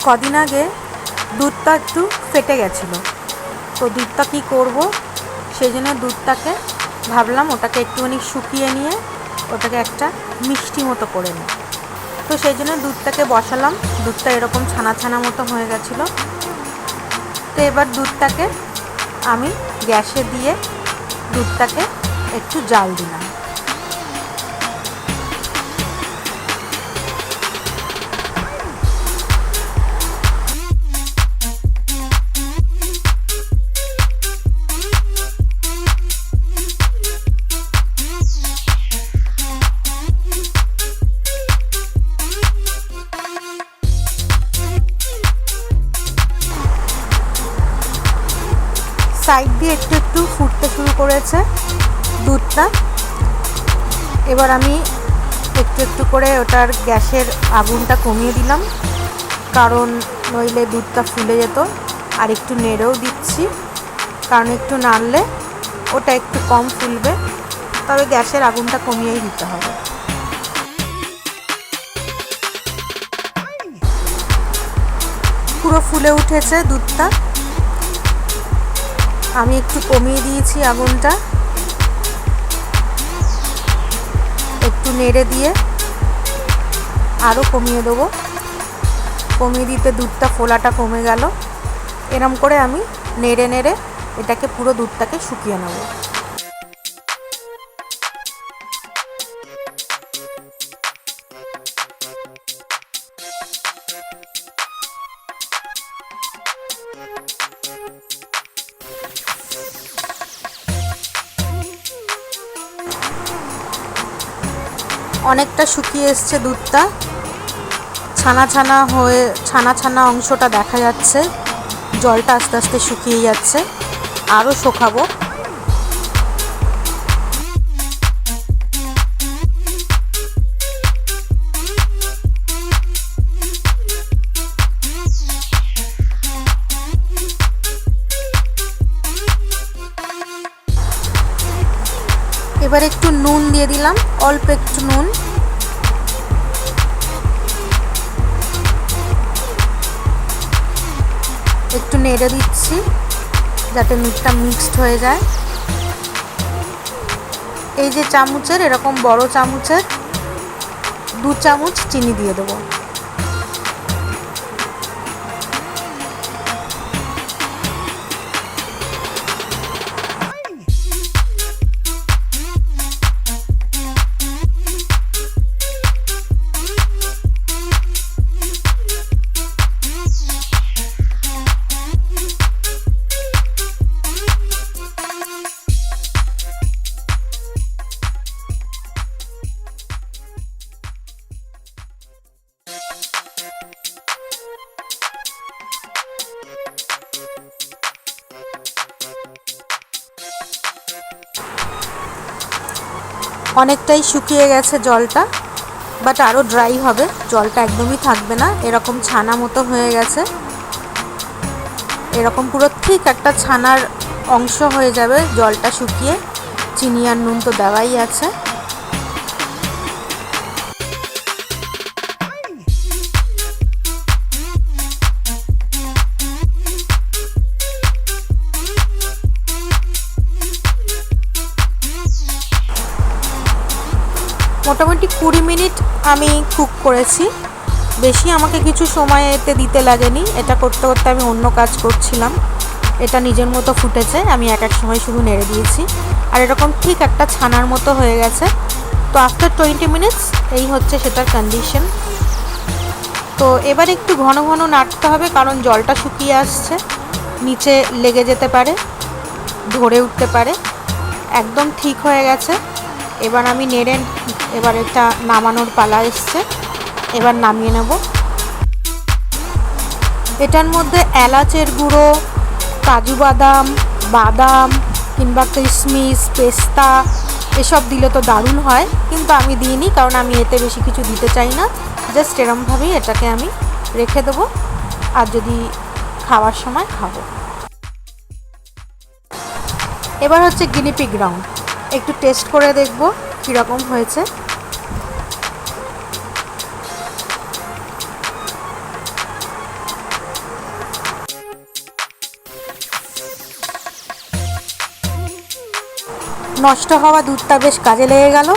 কদিন আগে দুধটা একটু ফেটে গেছিলো, তো দুধটা কী করব, সেই জন্য দুধটাকে ভাবলাম ওটাকে একটুখানি শুকিয়ে নিয়ে ওটাকে একটা মিষ্টি মতো করে নিই। তো সেই জন্য দুধটাকে বসালাম। দুধটা এরকম ছানা ছানা মতো হয়ে গেছিলো। তো এবার দুধটাকে আমি গ্যাসে দিয়ে দুধটাকে একটু জাল দিলাম। সাইড দিয়ে একটু একটু ফুটতে শুরু করেছে দুধটা। এবার আমি একটু একটু করে ওটার গ্যাসের আগুনটা কমিয়ে দিলাম, কারণ নইলে দুধটা ফুলে যেত। আর একটু নেড়েও দিচ্ছি, কারণ একটু নাড়লে ওটা একটু কম ফুলবে, তবে গ্যাসের আগুনটা কমিয়েই দিতে হবে। পুরো ফুলে উঠেছে দুধটা। আমি একটু কমিয়ে দিয়েছি আগুনটা, একটু নেড়ে দিয়ে আরও কমিয়ে দেবো। কমিয়ে দিতে দুধটা ফোলাটা কমে গেল। এরম করে আমি নেড়ে নেড়ে এটাকে পুরো দুধটাকে শুকিয়ে নেব। অনেকটা শুকিয়ে এসছে দুধটা, ছানা ছানা হয়ে ছানা ছানা অংশটা দেখা যাচ্ছে। জলটা আস্তে আস্তে শুকিয়ে যাচ্ছে, আরও শুকাবো। এবার একটু নুন দিয়ে দিলাম, অল্প একটু নুন। একটু নেড়ে দিচ্ছি যাতে নুনটা মিক্সড হয়ে যায়। এই যে চামচের, এরকম বড় চামচের 2 চামচ চিনি দিয়ে দেবো। অনেকটাই শুকিয়ে গেছে জলটা, বাট আরও ড্রাই হবে, জলটা একদমই থাকবে না। এরকম ছানা মতো হয়ে গেছে, এরকম পুরো ঠিক একটা ছানার অংশ হয়ে যাবে জলটা শুকিয়ে। চিনি আর নুন তো দেওয়াই আছে। মোটামুটি 20 মিনিট আমি কুক করেছি, বেশি আমাকে কিছু সময় এতে দিতে লাগেনি। এটা করতে করতে আমি অন্য কাজ করছিলাম। এটা নিজের মতো ফুটেছে, আমি এক এক সময় শুধু নেড়ে দিয়েছি। আর এরকম ঠিক একটা ছানার মতো হয়ে গেছে। তো আফটার 20 মিনিটস এই হচ্ছে সেটার কন্ডিশন। তো এবার একটু ঘন ঘন নাড়তে হবে, কারণ জলটা শুকিয়ে আসছে, নিচে লেগে যেতে পারে, ধরে উঠতে পারে। একদম ঠিক হয়ে গেছে। এবার আমি নেড়ে, এবার এটা নামানোর পালা এসছে। এবার নামিয়ে নেব। এটার মধ্যে এলাচের গুঁড়ো, কাজু বাদাম, বাদাম কিংবা কিশমিশ, পেস্তা এসব দিলে তো দারুণ হয়, কিন্তু আমি দিইনি, কারণ আমি এতে বেশি কিছু দিতে চাই না। জাস্ট এরমভাবেই এটাকে আমি রেখে দেবো, আর যদি খাওয়ার সময় খাবো। এবার হচ্ছে গিনিপিগ রাউন্ড, একটু টেস্ট করে দেখব কীরকম হয়েছে। নষ্ট হওয়া দুধটা বেশ কাজে লেগে গেল।